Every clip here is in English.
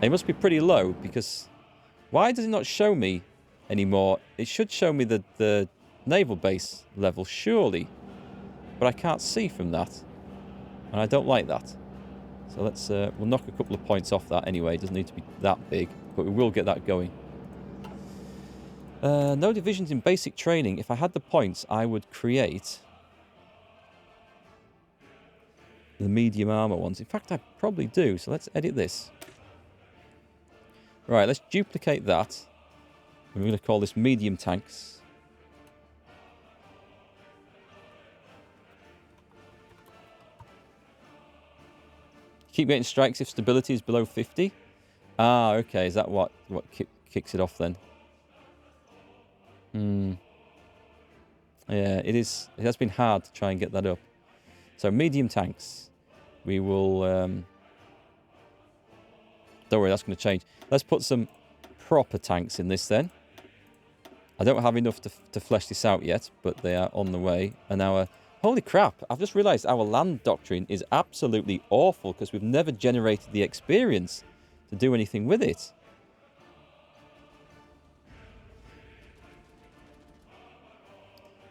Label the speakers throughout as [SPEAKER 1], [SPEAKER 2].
[SPEAKER 1] It must be pretty low, because why does it not show me anymore? It should show me the naval base level, surely. But I can't see from that. And I don't like that. So let's, we'll knock a couple of points off that anyway. It doesn't need to be that big, but we will get that going. No divisions in basic training. If I had the points, I would create the medium armor ones. In fact, I probably do. So let's edit this. Right, let's duplicate that. And we're going to call this medium tanks. Keep getting strikes if stability is below 50. Ah, okay. Is that what kicks it off then? Yeah, it is. It has been hard to try and get that up. So medium tanks. We will... don't worry, that's going to change. Let's put some proper tanks in this then. I don't have enough to flesh this out yet, but they are on the way. And our... Holy crap, I've just realised our land doctrine is absolutely awful because we've never generated the experience to do anything with it.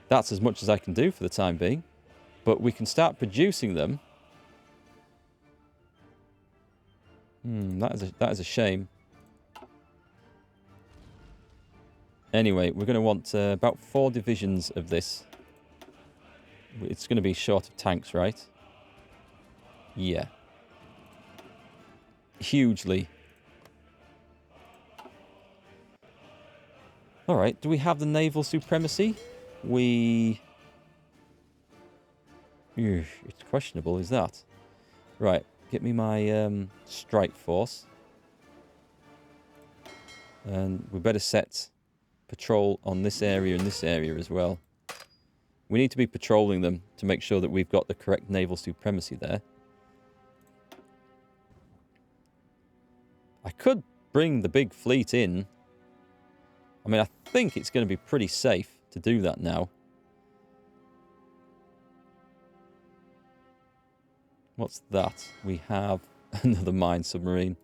[SPEAKER 1] That's as much as I can do for the time being. But we can start producing them. That is a shame. Anyway, we're going to want about 4 divisions of this. It's going to be short of tanks, right? Yeah. Hugely. Alright, do we have the Naval Supremacy? It's questionable, is that? Right, get me my strike force. And we better set patrol on this area and this area as well. We need to be patrolling them to make sure that we've got the correct naval supremacy there. I could bring the big fleet in. I mean, I think it's going to be pretty safe to do that now. What's that? We have another mine submarine.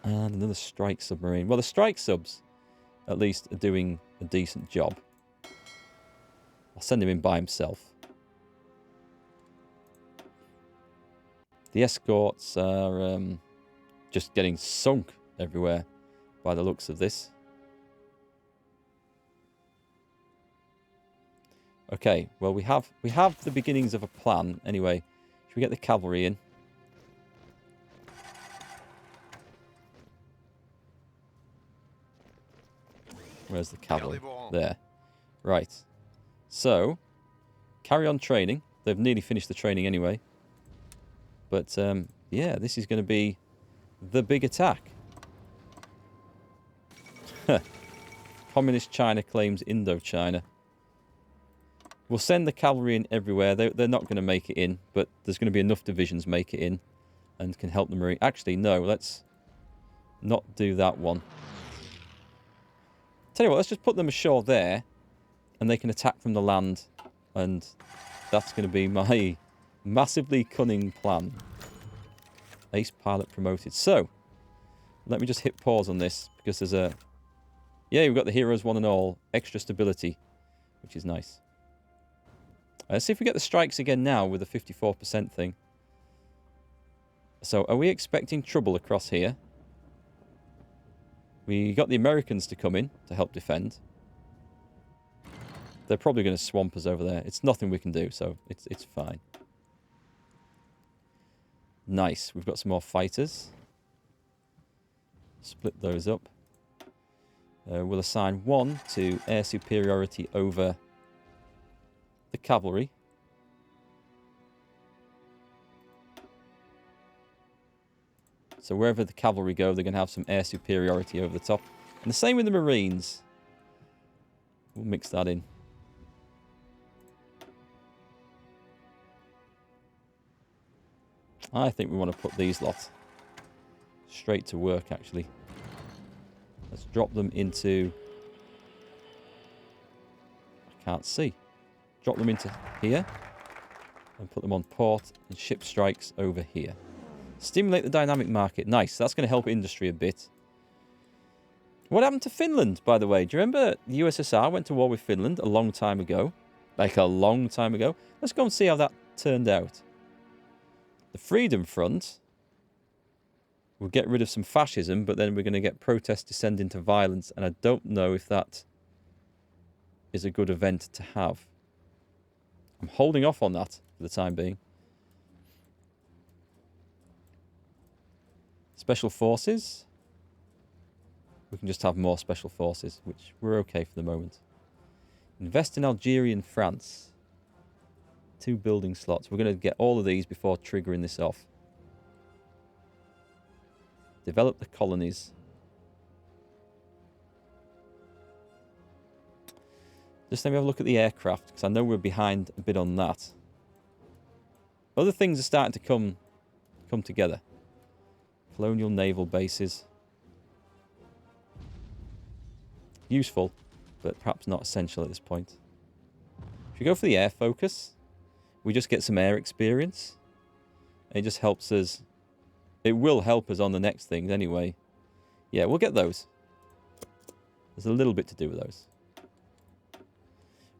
[SPEAKER 1] And another strike submarine. Well, the strike subs, at least, are doing a decent job. I'll send him in by himself. The escorts are just getting sunk everywhere by the looks of this. Okay, well, we have the beginnings of a plan. Anyway, should we get the cavalry in? Where's the cavalry? There. Right. So, carry on training. They've nearly finished the training anyway. But, yeah, this is going to be the big attack. Communist China claims Indochina. We'll send the cavalry in everywhere. They're not going to make it in, but there's going to be enough divisions make it in and can help the Marine. Actually, no, let's not do that one. Tell you what, let's just put them ashore there, and they can attack from the land, and that's going to be my massively cunning plan. Ace pilot promoted. So, let me just hit pause on this, because there's a... Yeah, we've got the heroes one and all. Extra stability, which is nice. Let's see if we get the strikes again now with the 54% thing. So, are we expecting trouble across here? We got the Americans to come in to help defend. They're probably going to swamp us over there. It's nothing we can do, so it's fine. Nice. We've got some more fighters. Split those up. We'll assign one to air superiority over the cavalry. So wherever the cavalry go, they're going to have some air superiority over the top. And the same with the Marines. We'll mix that in. I think we want to put these lot straight to work, actually. Let's drop them into... I can't see. drop them into here. And put them on port and ship strikes over here. Stimulate the dynamic market. Nice. That's going to help industry a bit. What happened to Finland, by the way? Do you remember the USSR went to war with Finland a long time ago? Like a long time ago. Let's go and see how that turned out. The Freedom Front will get rid of some fascism, but then we're going to get protests descend into violence, and I don't know if that is a good event to have. I'm holding off on that for the time being. Special forces. We can just have more special forces, which we're okay for the moment. Invest in Algeria and France. 2 building slots. We're going to get all of these before triggering this off. Develop the colonies. Just let me have a look at the aircraft, because I know we're behind a bit on that. Other things are starting to come together. Colonial naval bases. Useful, but perhaps not essential at this point. If you go for the air focus, we just get some air experience. It just helps us. It will help us on the next things anyway. Yeah, we'll get those. There's a little bit to do with those.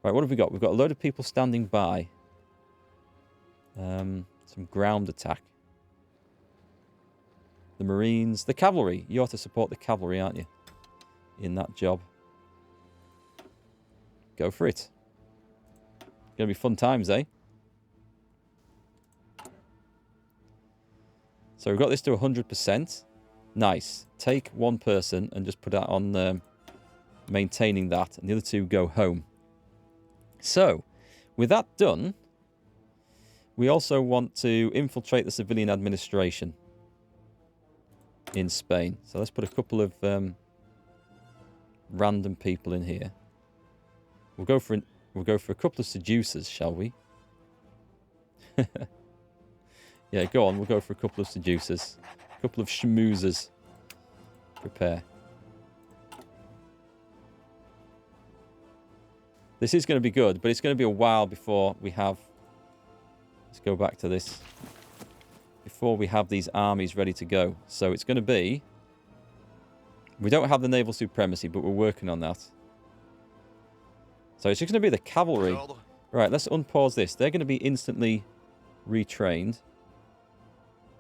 [SPEAKER 1] Right, what have we got? We've got a load of people standing by. Some ground attack. The Marines. The cavalry. You ought to support the cavalry, aren't you? In that job. Go for it. Gonna be fun times, eh? So we've got this to 100%. Nice. Take one person and just put that on maintaining that. And the other 2 go home. So, with that done, we also want to infiltrate the civilian administration in Spain. So let's put a couple of random people in here. We'll go for a couple of seducers, shall we? Yeah, go on. We'll go for a couple of seducers. A couple of schmoozers. Prepare. This is going to be good, but it's going to be a while before we have... Let's go back to this. Before we have these armies ready to go. So it's going to be... We don't have the Naval Supremacy, but we're working on that. So it's just going to be the cavalry. Right, let's unpause this. They're going to be instantly retrained.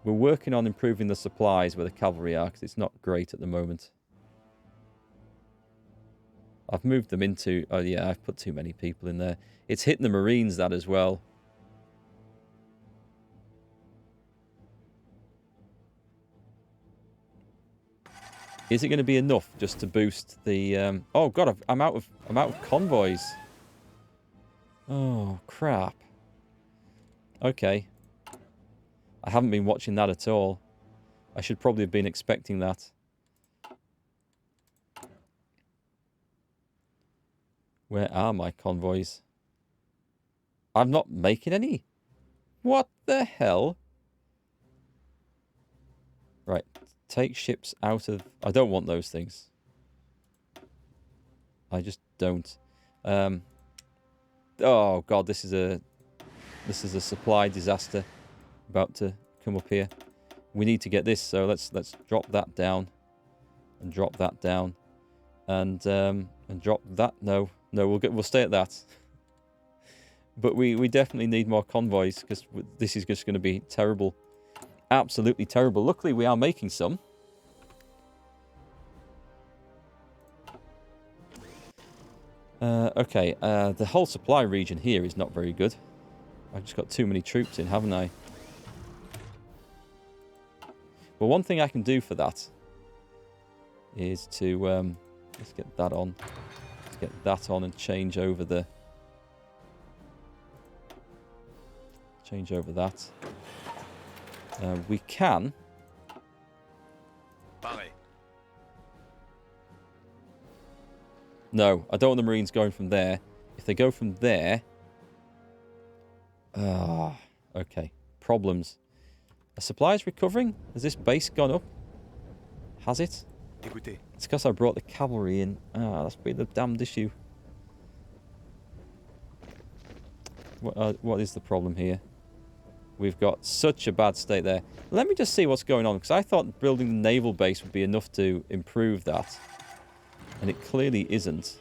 [SPEAKER 1] We're working on improving the supplies where the cavalry are, because it's not great at the moment. I've moved them into... Oh, yeah, I've put too many people in there. It's hitting the Marines, that, as well. Is it going to be enough just to boost the... Oh, God, I'm out of convoys. Oh, crap. Okay. I haven't been watching that at all. I should probably have been expecting that. Where are my convoys? I'm not making any. What the hell? Right. Take ships out of... I don't want those things. I just don't. Oh, God, this is a supply disaster about to come up here. We need to get this, so let's drop that down. And drop that down. And drop that. No, we'll stay at that. But we definitely need more convoys, because this is just going to be terrible. Absolutely terrible. Luckily, we are making some. Okay, the whole supply region here is not very good. I've just got too many troops in, haven't I? Well, one thing I can do for that is to... let's get that on. Let's get that on and change over the... Change over that. We can... No, I don't want the Marines going from there. If they go from there... okay. Problems. Are supplies recovering? Has this base gone up? Has it? It's because I brought the cavalry in. That's been the damned issue. What is the problem here? We've got such a bad state there. Let me just see what's going on, because I thought building the naval base would be enough to improve that. And it clearly isn't.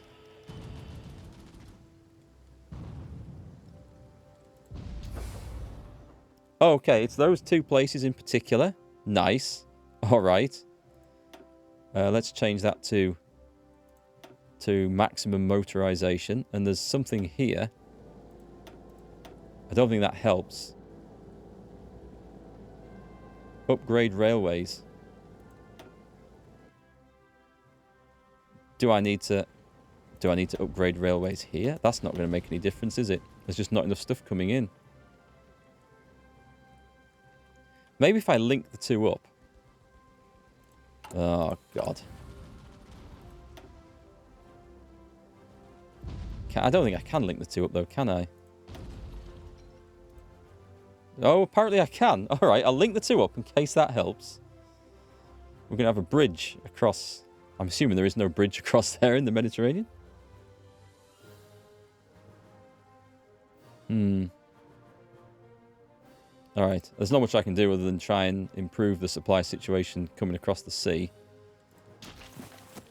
[SPEAKER 1] Okay, it's those two places in particular. Nice. Alright. Let's change that to maximum motorization. And there's something here. I don't think that helps. Upgrade railways. Do I need to upgrade railways here? That's not going to make any difference, is it? There's just not enough stuff coming in. Maybe if I link the two up. Oh, God. I don't think I can link the two up, though, can I? Oh, apparently I can. All right, I'll link the two up in case that helps. We're going to have a bridge across... I'm assuming there is no bridge across there in the Mediterranean. Alright, there's not much I can do other than try and improve the supply situation coming across the sea.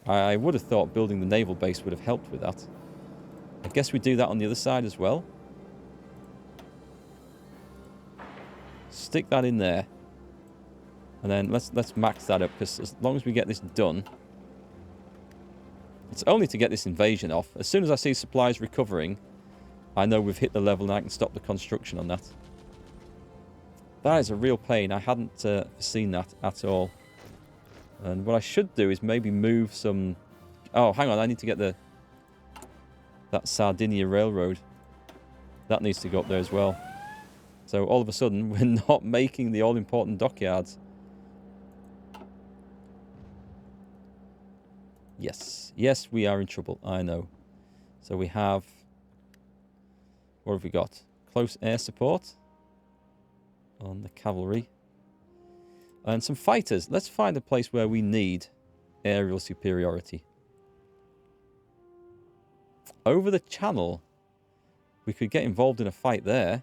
[SPEAKER 1] I would have thought building the naval base would have helped with that. I guess we do that on the other side as well. Stick that in there. And then let's max that up, because as long as we get this done... It's only to get this invasion off. As soon as I see supplies recovering, I know we've hit the level and I can stop the construction on that. That is a real pain. I hadn't seen that at all. And what I should do is maybe move some... Oh, hang on. I need to get that Sardinia Railroad. That needs to go up there as well. So all of a sudden, we're not making the all-important dockyards. Yes. Yes, we are in trouble. I know. So we have... What have we got? Close air support on the cavalry. And some fighters. Let's find a place where we need aerial superiority. Over the channel. We could get involved in a fight there.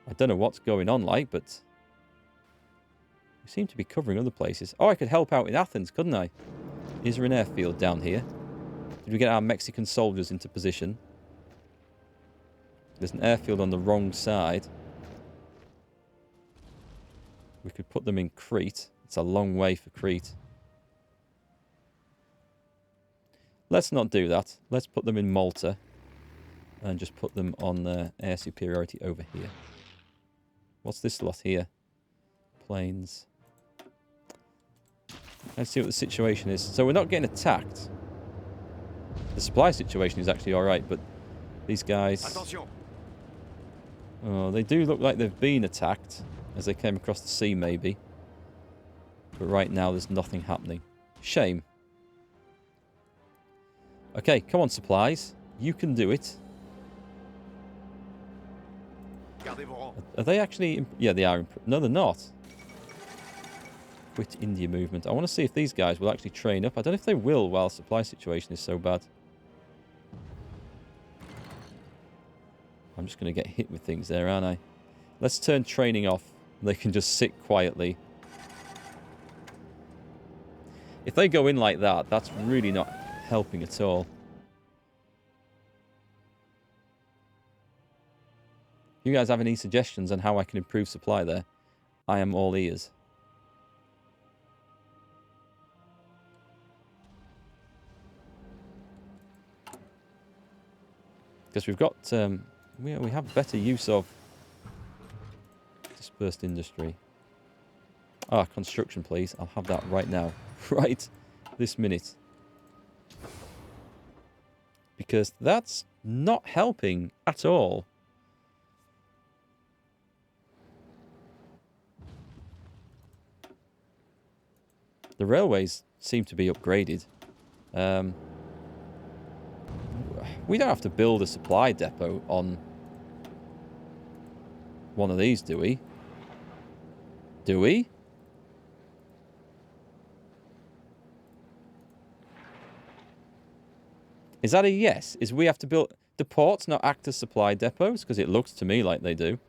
[SPEAKER 1] I don't know what's going on like, but... We seem to be covering other places. Oh, I could help out in Athens, couldn't I? Is there an airfield down here? Did we get our Mexican soldiers into position? There's an airfield on the wrong side. We could put them in Crete. It's a long way for Crete. Let's not do that. Let's put them in Malta. And just put them on air superiority over here. What's this lot here? Planes. Let's see what the situation is. So we're not getting attacked. The supply situation is actually alright, but these guys... Oh, they do look like they've been attacked as they came across the sea, maybe. But right now, there's nothing happening. Shame. Okay, come on, supplies. You can do it. Are they actually... Yeah, they are. No, they're not. Quit India movement. I want to see if these guys will actually train up. I don't know if they will while the supply situation is so bad. I'm just going to get hit with things there, aren't I? Let's turn training off. They can just sit quietly. If they go in like that, that's really not helping at all. You guys have any suggestions on how I can improve supply there? I am all ears. Because we've got... we have better use of dispersed industry. Ah, construction, please. I'll have that right now. Right this minute. Because that's not helping at all. The railways seem to be upgraded. We don't have to build a supply depot on one of these, do we? Do we? Is that a yes? Is we have to build... the ports not act as supply depots? Because it looks to me like they do.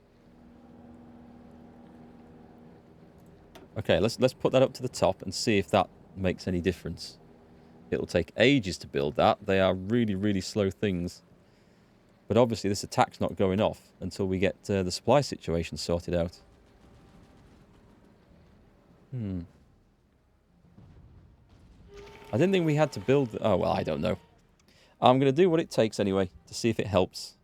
[SPEAKER 1] Okay, let's put that up to the top and see if that makes any difference. It'll take ages to build that. They are really, really slow things. But obviously this attack's not going off until we get the supply situation sorted out. I didn't think we had to build... Oh, well, I don't know. I'm going to do what it takes anyway to see if it helps.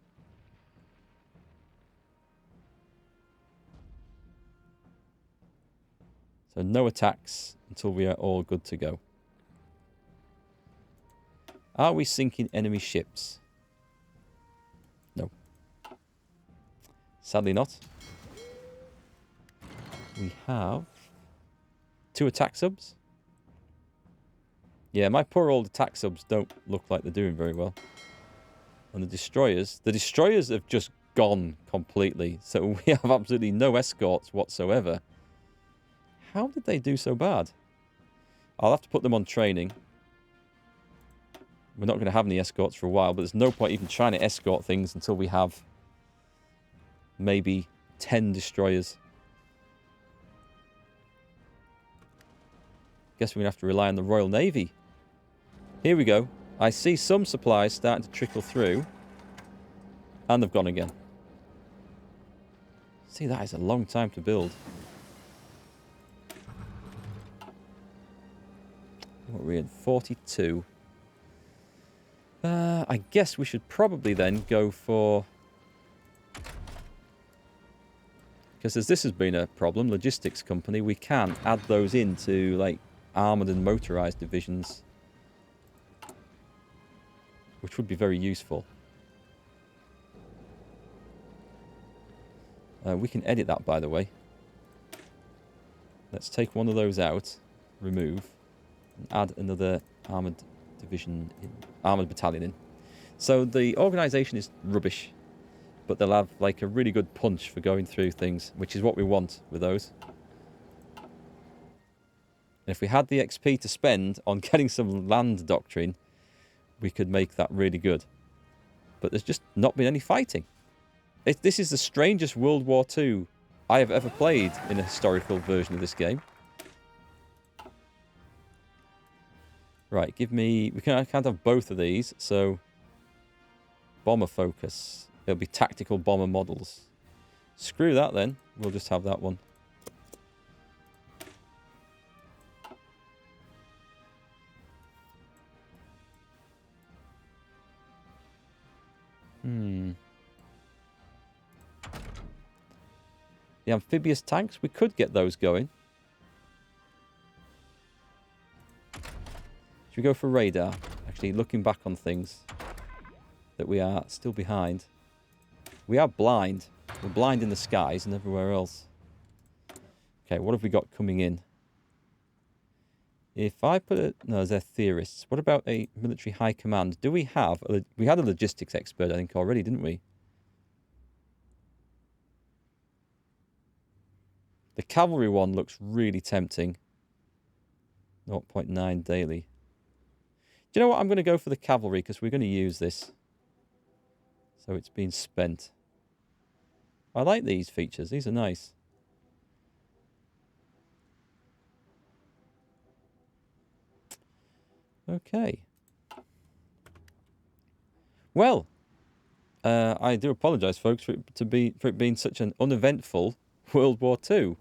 [SPEAKER 1] So no attacks until we are all good to go. Are we sinking enemy ships? No. Sadly not. We have 2 attack subs. Yeah, my poor old attack subs don't look like they're doing very well. And the destroyers have just gone completely. So we have absolutely no escorts whatsoever. How did they do so bad? I'll have to put them on training. We're not going to have any escorts for a while, but there's no point even trying to escort things until we have maybe 10 destroyers. Guess we're going to have to rely on the Royal Navy. Here we go. I see some supplies starting to trickle through. And they've gone again. See, that is a long time to build. What are we in? 42. I guess we should probably then go for... Because as this has been a problem, logistics company, we can add those into, like, armoured and motorised divisions. Which would be very useful. We can edit that, by the way. Let's take one of those out, remove, and add another armoured division, armoured battalion in. So the organisation is rubbish, but they'll have like a really good punch for going through things, which is what we want with those. And if we had the XP to spend on getting some land doctrine, we could make that really good. But there's just not been any fighting. This is the strangest World War II I have ever played in a historical version of this game. Right, give me... I can't have both of these, so... Bomber focus. It'll be tactical bomber models. Screw that then. We'll just have that one. The amphibious tanks, we could get those going. Should we go for radar? Actually, looking back on things that we are still behind. We are blind. We're blind in the skies and everywhere else. Okay, what have we got coming in? If I put it... No, they're theorists. What about a military high command? Do we have... We had a logistics expert, I think, already, didn't we? The cavalry one looks really tempting. 0.9 daily. Do you know what? I'm going to go for the cavalry because we're going to use this. So it's been spent. I like these features. These are nice. Okay. Well, I do apologise, folks, for it being such an uneventful World War II.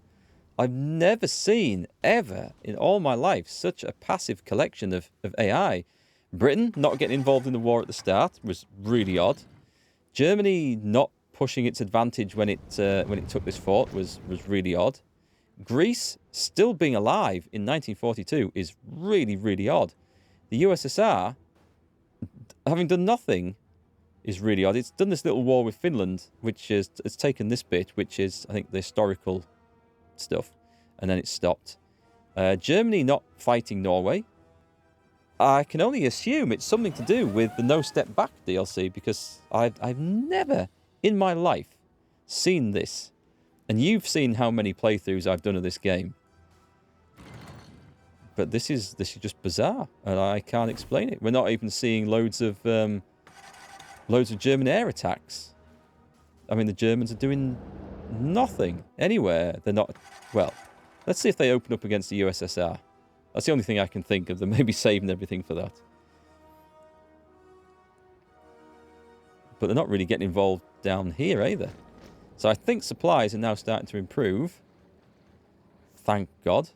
[SPEAKER 1] I've never seen, ever, in all my life, such a passive collection of AI. Britain not getting involved in the war at the start was really odd. Germany not pushing its advantage when it took this fort was really odd. Greece still being alive in 1942 is really, really odd. The USSR, having done nothing, is really odd. It's done this little war with Finland, which is it's taken this bit, which is, I think, the historical stuff, and then it stopped. Germany not fighting Norway. I can only assume it's something to do with the No Step Back DLC, because I've never in my life seen this. And you've seen how many playthroughs I've done of this game. But this is just bizarre, and I can't explain it. We're not even seeing loads of Loads of German air attacks. I mean, the Germans are doing nothing anywhere. They're not... Well, let's see if they open up against the USSR. That's the only thing I can think of. They may be saving everything for that. But they're not really getting involved down here either. So I think supplies are now starting to improve. Thank God.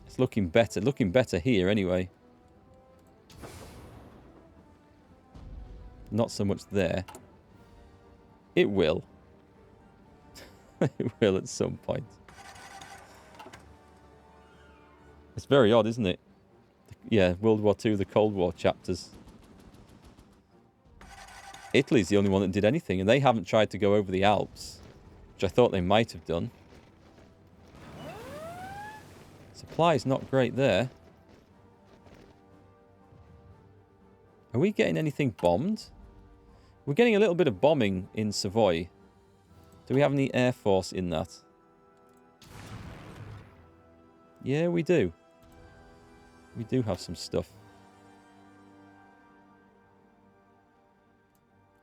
[SPEAKER 1] It's looking better. Looking better here anyway. Not so much there. It will. It will at some point. It's very odd, isn't it? Yeah, World War II, the Cold War chapters. Italy's the only one that did anything, and they haven't tried to go over the Alps, which I thought they might have done. Supply's not great there. Are we getting anything bombed? We're getting a little bit of bombing in Savoy. Do we have any air force in that? Yeah, we do. We do have some stuff.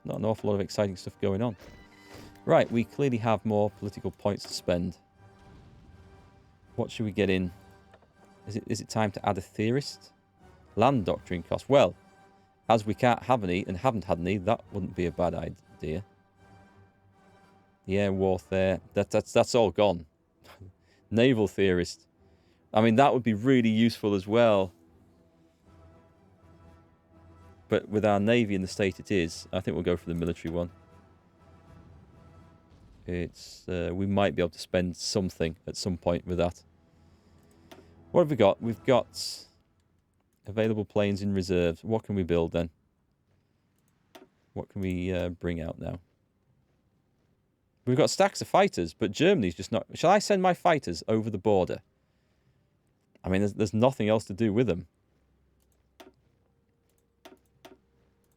[SPEAKER 1] Not an awful lot of exciting stuff going on. Right, we clearly have more political points to spend. What should we get in? Is it time to add a theorist? Land doctrine cost. Well, as we can't have any and haven't had any, that wouldn't be a bad idea. The air warfare, that's all gone. Naval theorist. I mean, that would be really useful as well. But with our navy in the state it is, I think we'll go for the military one. It's we might be able to spend something at some point with that. What have we got? We've got available planes in reserves. What can we build then? What can we bring out now? We've got stacks of fighters, but Germany's just not... Shall I send my fighters over the border? I mean, there's nothing else to do with them.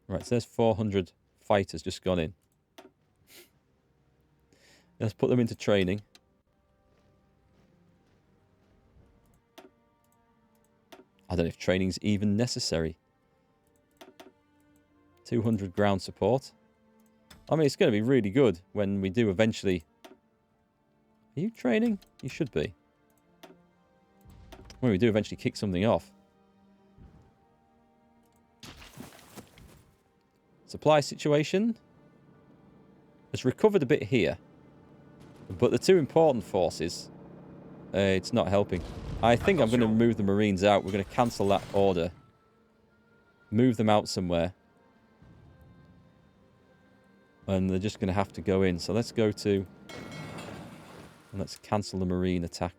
[SPEAKER 1] Right, so there's 400 fighters just gone in. Let's put them into training. I don't know if training's even necessary. 200 ground support. I mean, it's going to be really good when we do eventually... Are you training? You should be. When we do eventually kick something off. Supply situation has recovered a bit here. But the two important forces, it's not helping. I think I'm going to move the Marines out. We're going to cancel that order. Move them out somewhere. And they're just going to have to go in. So let's go to... And let's cancel the Marine attack.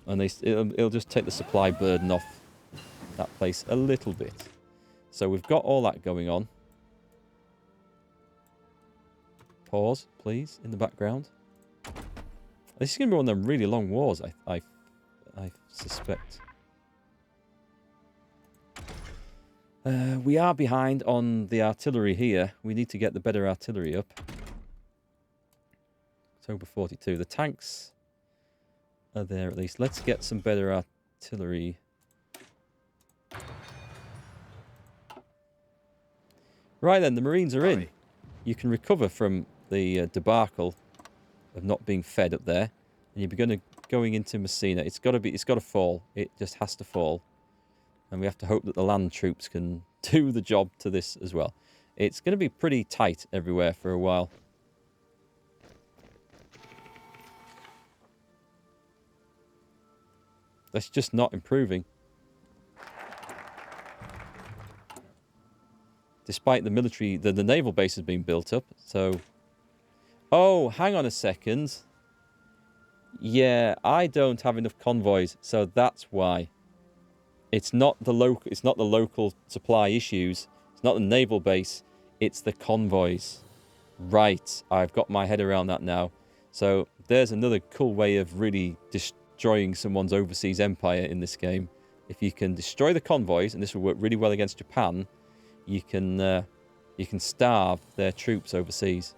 [SPEAKER 1] And it'll just take the supply burden off that place a little bit. So we've got all that going on. Pause, please, in the background. This is going to be one of them really long wars, I suspect. We are behind on the artillery here. We need to get the better artillery up. October 42. The tanks are there at least. Let's get some better artillery. Right then, the Marines are in. You can recover from the debacle of not being fed up there, and you're going into Messina. It's got to fall. It just has to fall, and we have to hope that the land troops can do the job to this as well. It's going to be pretty tight everywhere for a while. That's just not improving. Despite the military, the naval base has been built up, so... Oh, hang on a second. Yeah, I don't have enough convoys, so that's why. It's not the local supply issues. It's not the naval base. It's the convoys. Right, I've got my head around that now. So there's another cool way of really destroying someone's overseas empire in this game. If you can destroy the convoys, and this will work really well against Japan, you can starve their troops overseas.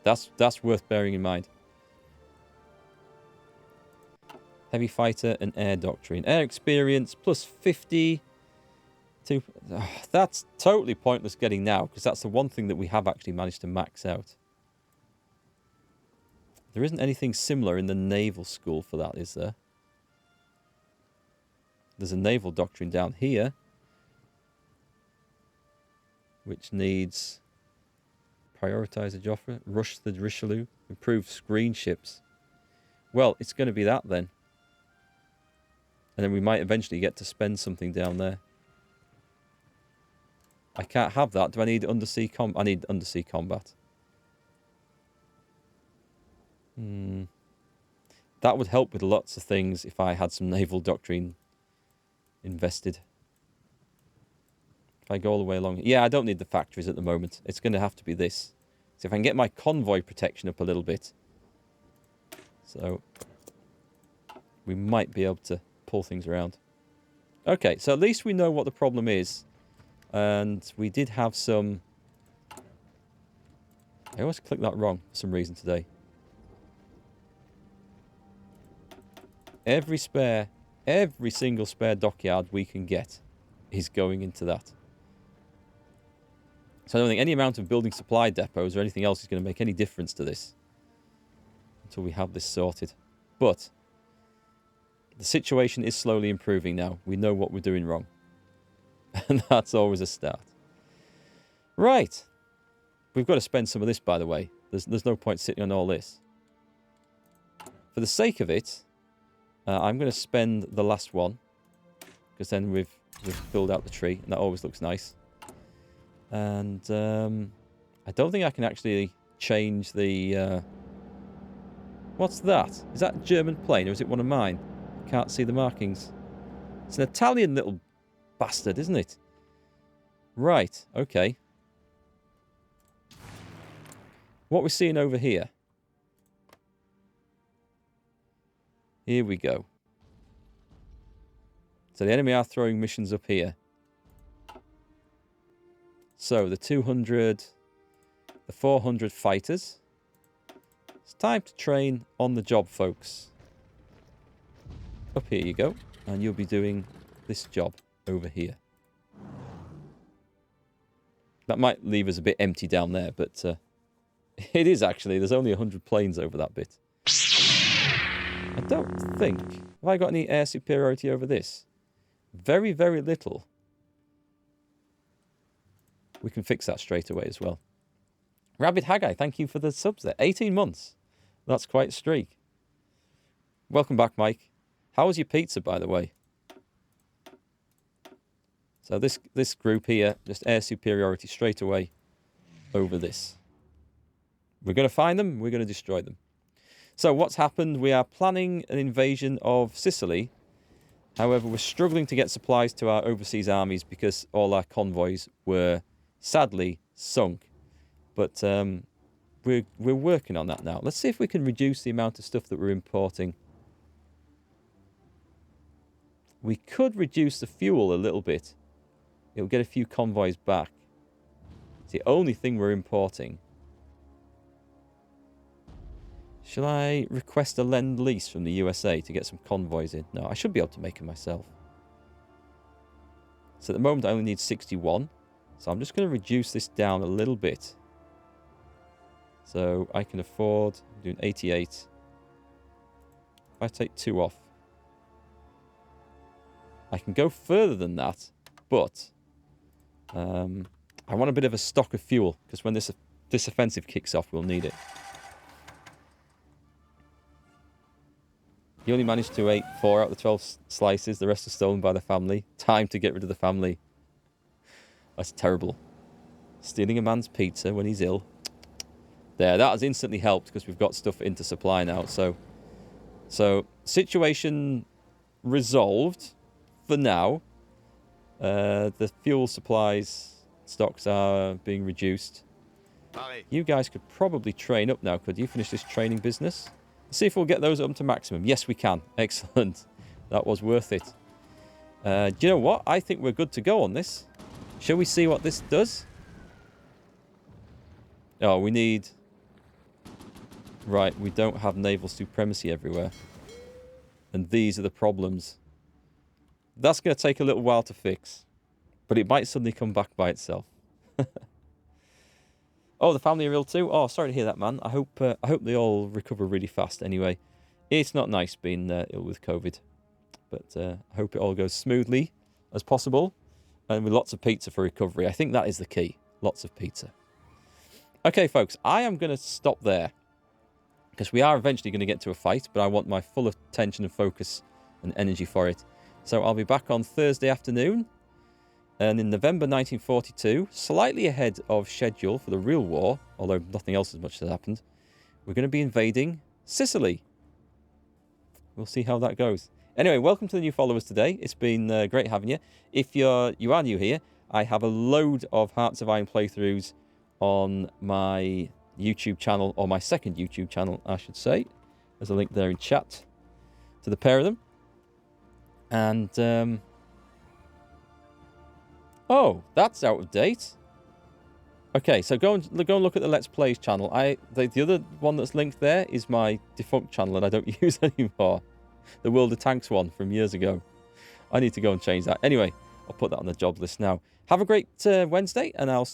[SPEAKER 1] That's worth bearing in mind. Heavy fighter and air doctrine. Air experience plus 50. That's totally pointless getting now, because that's the one thing that we have actually managed to max out. There isn't anything similar in the naval school for that, is there? There's a naval doctrine down here, which needs prioritize the Joffre, rush the Richelieu, improve screen ships. Well, it's going to be that then. And then we might eventually get to spend something down there. I can't have that. Do I need undersea combat? I need undersea combat. That would help with lots of things if I had some naval doctrine invested. If I go all the way along... Yeah, I don't need the factories at the moment. It's going to have to be this. So if I can get my convoy protection up a little bit... So... we might be able to pull things around. Okay, so at least we know what the problem is. And we did have some... I always click that wrong for some reason today. Every single spare dockyard we can get is going into that. So I don't think any amount of building supply depots or anything else is going to make any difference to this. Until we have this sorted. But the situation is slowly improving now. We know what we're doing wrong. And that's always a start. Right. We've got to spend some of this, by the way. There's no point sitting on all this. For the sake of it, I'm going to spend the last one. Because then we've filled out the tree. And that always looks nice. And I don't think I can actually change the... What's that? Is that a German plane or is it one of mine? Can't see the markings. It's an Italian little bastard, isn't it? Right, okay. What we're seeing over here. Here we go. So the enemy are throwing missions up here. So the 200, the 400 fighters. It's time to train on the job, folks. Up here you go. And you'll be doing this job over here. That might leave us a bit empty down there, but it is actually. There's only 100 planes over that bit. I don't think... Have I got any air superiority over this? Very, very little. We can fix that straight away as well. Rabid Haggai, thank you for the subs there. 18 months. That's quite a streak. Welcome back, Mike. How was your pizza, by the way? So this group here, just air superiority straight away over this. We're going to find them. We're going to destroy them. So what's happened? We are planning an invasion of Sicily. However, we're struggling to get supplies to our overseas armies because all our convoys were sadly sunk. But we're working on that now. Let's see if we can reduce the amount of stuff that we're importing. We could reduce the fuel a little bit. It'll get a few convoys back. It's the only thing we're importing. Shall I request a lend-lease from the USA to get some convoys in? No, I should be able to make them myself. So at the moment I only need 61. So I'm just going to reduce this down a little bit. So I can afford doing 88. If I take 2 off. I can go further than that, but I want a bit of a stock of fuel, because when this offensive kicks off, we'll need it. You only managed to eat 4 out of the 12 slices. The rest are stolen by the family. Time to get rid of the family. That's terrible. Stealing a man's pizza when he's ill. There, that has instantly helped, because we've got stuff into supply now. So situation resolved. For now, the fuel supplies stocks are being reduced. You guys could probably train up now, could you? Finish this training business. Let's see if we'll get those up to maximum. Yes, we can. Excellent. That was worth it. Do you know what? I think we're good to go on this. Shall we see what this does? Oh, we need... Right, we don't have naval supremacy everywhere. And these are the problems. That's going to take a little while to fix. But it might suddenly come back by itself. Oh, the family are ill too? Oh, sorry to hear that, man. I hope they all recover really fast anyway. It's not nice being ill with COVID. But I hope it all goes smoothly as possible. And with lots of pizza for recovery. I think that is the key. Lots of pizza. Okay, folks. I am going to stop there. Because we are eventually going to get to a fight. But I want my full attention and focus and energy for it. So I'll be back on Thursday afternoon. And in November 1942, slightly ahead of schedule for the real war, although nothing else as much has happened, we're going to be invading Sicily. We'll see how that goes. Anyway, welcome to the new followers today. It's been great having you. If you are new here, I have a load of Hearts of Iron playthroughs on my YouTube channel, or my second YouTube channel, I should say. There's a link there in chat to the pair of them. And... oh, that's out of date. Okay, so go and look at the Let's Plays channel. The other one that's linked there is my defunct channel that I don't use anymore. The World of Tanks one from years ago. I need to go and change that. Anyway, I'll put that on the job list now. Have a great Wednesday, and I'll